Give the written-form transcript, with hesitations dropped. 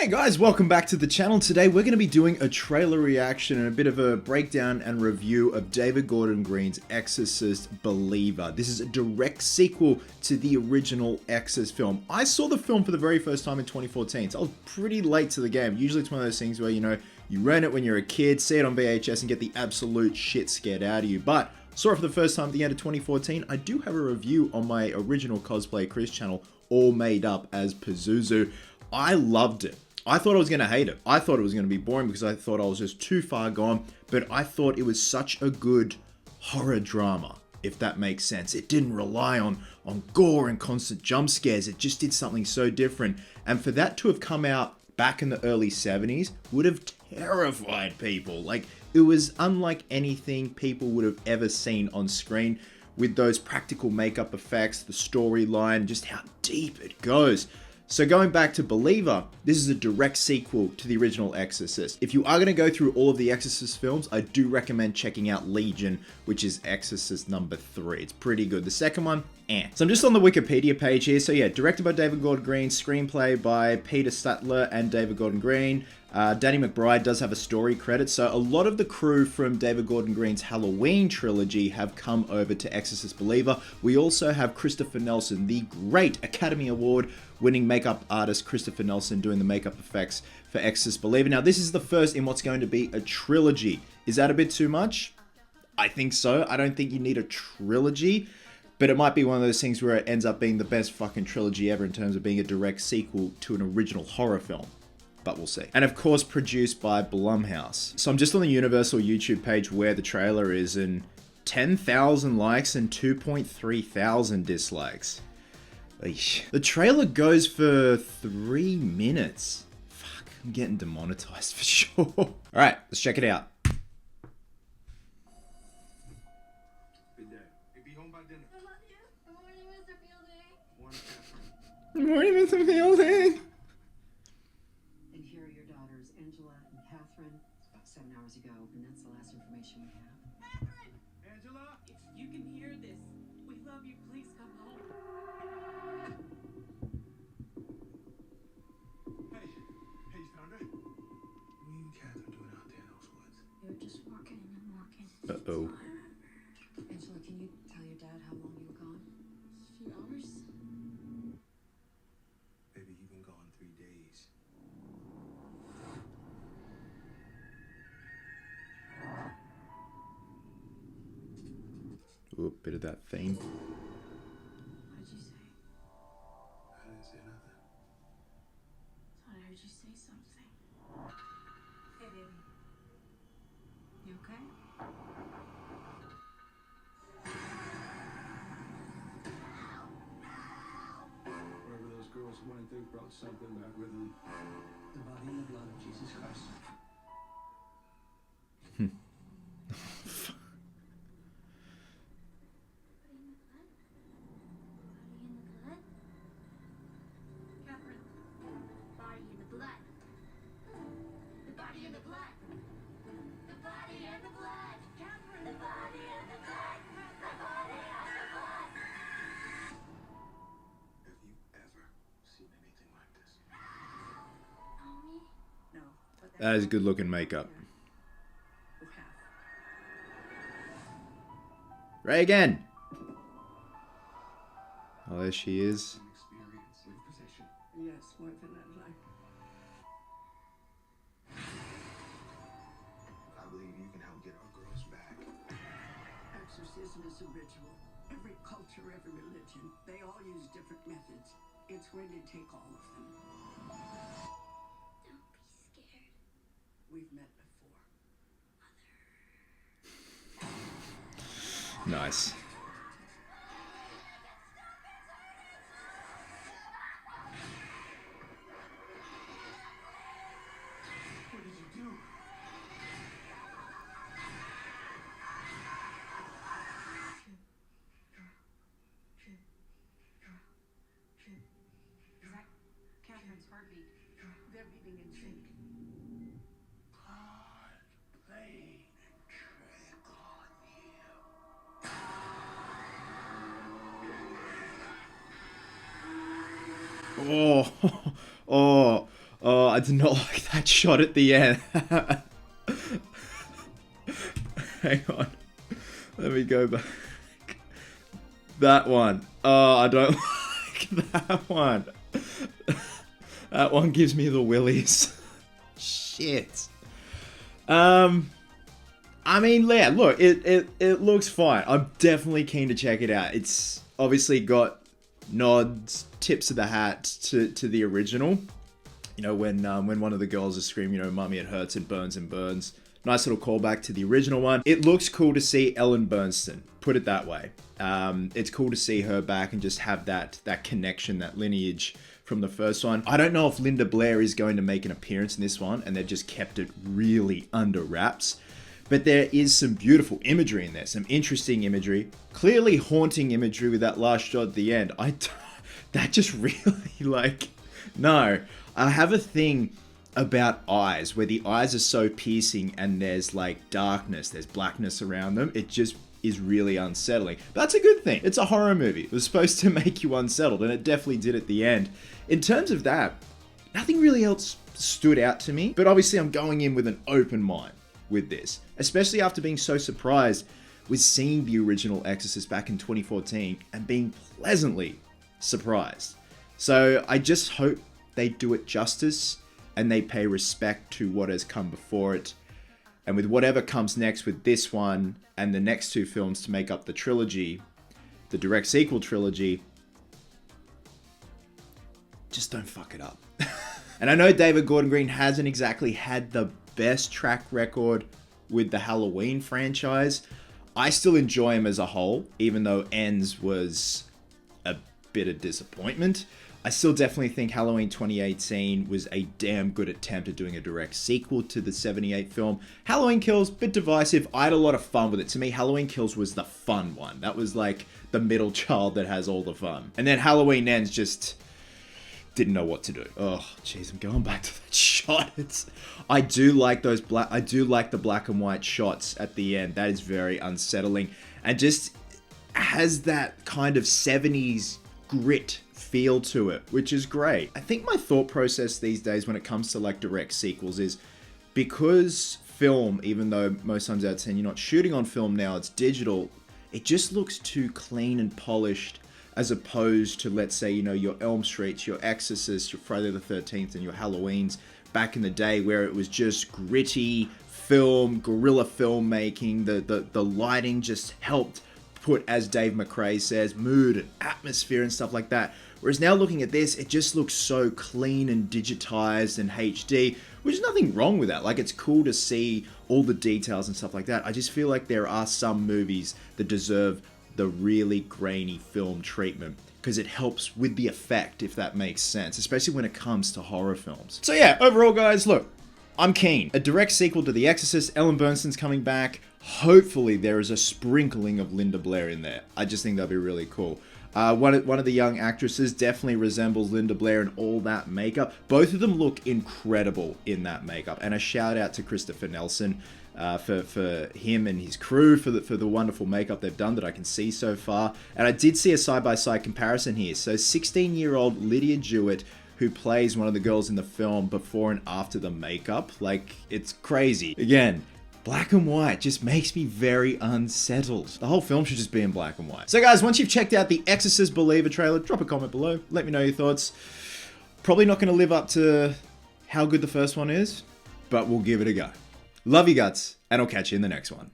Hey guys, welcome back to the channel. Today we're going to be doing a trailer reaction and a bit of a breakdown and review of David Gordon Green's Exorcist Believer. This is a direct sequel to the original Exorcist film. I saw the film for the very first time in 2014, so I was pretty late to the game. Usually it's one of those things where, you rent it when you're a kid, see it on VHS and get the absolute shit scared out of you. But saw it for the first time at the end of 2014. I do have a review on my original Cosplay Chris channel, all made up as Pazuzu. I loved it. I thought I was going to hate it. I thought it was going to be boring because I thought I was just too far gone, but I thought it was such a good horror drama, if that makes sense. It didn't rely on gore and constant jump scares. It just did something so different. And for that to have come out back in the early 70s would have terrified people. Like, it was unlike anything people would have ever seen on screen, with those practical makeup effects, the storyline, just how deep it goes. So going back to Believer, this is a direct sequel to the original Exorcist. If you are going to go through all of the Exorcist films, I do recommend checking out Legion, which is Exorcist number 3. It's pretty good. The second one, So I'm just on the Wikipedia page here. So yeah, directed by David Gordon Green, screenplay by Peter Sattler and David Gordon Green. Danny McBride does have a story credit, so a lot of the crew from David Gordon Green's Halloween trilogy have come over to Exorcist Believer. We also have Christopher Nelson, the great Academy Award winning makeup artist Christopher Nelson, doing the makeup effects for Exorcist Believer. Now, this is the first in what's going to be a trilogy. Is that a bit too much? I think so. I don't think you need a trilogy, but it might be one of those things where it ends up being the best fucking trilogy ever in terms of being a direct sequel to an original horror film. But we'll see. And of course, produced by Blumhouse. So I'm just on the Universal YouTube page where the trailer is, and 10,000 likes and 2.3 thousand dislikes. Eesh. The trailer goes for 3 minutes. Fuck, I'm getting demonetized for sure. Alright, let's check it out. Good day. You'll be home by dinner. I love you. Good morning, Mr. Fielding. Morning, Catherine. Good morning, Mr. Fielding. And here are your daughters, Angela and Catherine. It's about 7 hours ago, and that's the last information we have. Catherine! Angela? If you can hear this, we love you. Please come home. Hey, you found her? What are you and Catherine doing out there in those woods? You're just walking and walking. Uh-oh. Angela, can you tell your dad how long you were gone? A few hours. Baby, you've been gone 3 days. Ooh, bit of that theme. What did you say? I didn't say nothing. Thought I heard you say something. Hey, baby. You okay? Wherever those girls went, they brought something back with them. The body and the blood of Jesus Christ. Catherine. Body in the blood. The body in the blood. The body and the blood. Catherine. The body and the blood. The body and the blood. Have you ever seen anything like this? Mommy. No. But That is good looking makeup. You have. Ray again. Oh, there she is. An experience with possession. Yes, more than I'd like. I believe you can help get our girls back. Exorcism is a ritual. Every culture, every religion, they all use different methods. It's going to take all of them. Don't be scared. We've met before. Nice. What did you do? Is that Catherine's heartbeat? They're beating in sync. God played a trick on you. Oh, oh, Oh, I did not like that shot at the end. Hang on. Let me go back. That one. Oh, I don't like that one. That one gives me the willies. Shit. I mean, yeah, look, it looks fine. I'm definitely keen to check it out. It's obviously got nods, tips of the hat to the original. You know, when one of the girls is screaming, you know, "Mummy, it hurts, it burns and burns." Nice little callback to the original one. It looks cool to see Ellen Burstyn, put it that way. It's cool to see her back and just have that connection, that lineage from the first one. I don't know if Linda Blair is going to make an appearance in this one, and they've just kept it really under wraps. But there is some beautiful imagery in there, some interesting imagery, clearly haunting imagery with that last shot at the end. That just really, like, no. I have a thing about eyes, where the eyes are so piercing and there's like darkness, there's blackness around them. It just is really unsettling. But that's a good thing. It's a horror movie. It was supposed to make you unsettled, and it definitely did at the end. In terms of that, nothing really else stood out to me, but obviously I'm going in with an open mind with this, especially after being so surprised with seeing the original Exorcist back in 2014 and being pleasantly surprised. So I just hope they do it justice and they pay respect to what has come before it. And with whatever comes next with this one and the next two films to make up the trilogy, the direct sequel trilogy, just don't fuck it up. And I know David Gordon Green hasn't exactly had the best track record with the Halloween franchise. I still enjoy him as a whole, even though Ends was a bit of disappointment. I still definitely think Halloween 2018 was a damn good attempt at doing a direct sequel to the 78 film. Halloween Kills, bit divisive. I had a lot of fun with it. To me, Halloween Kills was the fun one. That was like the middle child that has all the fun. And then Halloween Ends just didn't know what to do. Oh, jeez, I'm going back to that shot. I do like the black and white shots at the end. That is very unsettling and just has that kind of 70s grit feel to it, which is great. I think my thought process these days when it comes to like direct sequels is, because film, even though most times out of 10 you're not shooting on film now, it's digital, it just looks too clean and polished, as opposed to, let's say, you know, your Elm Streets, your Exorcist, your Friday the 13th, and your Halloweens back in the day, where it was just gritty film, guerrilla filmmaking. The lighting just helped put, as Dave McRae says, mood and atmosphere and stuff like that. Whereas now looking at this, it just looks so clean and digitized and HD, which is nothing wrong with that. Like, it's cool to see all the details and stuff like that. I just feel like there are some movies that deserve the really grainy film treatment, because it helps with the effect, if that makes sense, especially when it comes to horror films. So yeah, overall guys, look, I'm keen. A direct sequel to The Exorcist, Ellen Burstyn's coming back. Hopefully there is a sprinkling of Linda Blair in there. I just think that'd be really cool. One of the young actresses definitely resembles Linda Blair in all that makeup. Both of them look incredible in that makeup. And a shout out to Christopher Nelson for him and his crew for the wonderful makeup they've done that I can see so far. And I did see a side-by-side comparison here. So 16-year-old Lydia Jewett, who plays one of the girls in the film, before and after the makeup. Like, it's crazy. Again, black and white just makes me very unsettled. The whole film should just be in black and white. So guys, once you've checked out the Exorcist Believer trailer, drop a comment below. Let me know your thoughts. Probably not going to live up to how good the first one is, but we'll give it a go. Love you guts, and I'll catch you in the next one.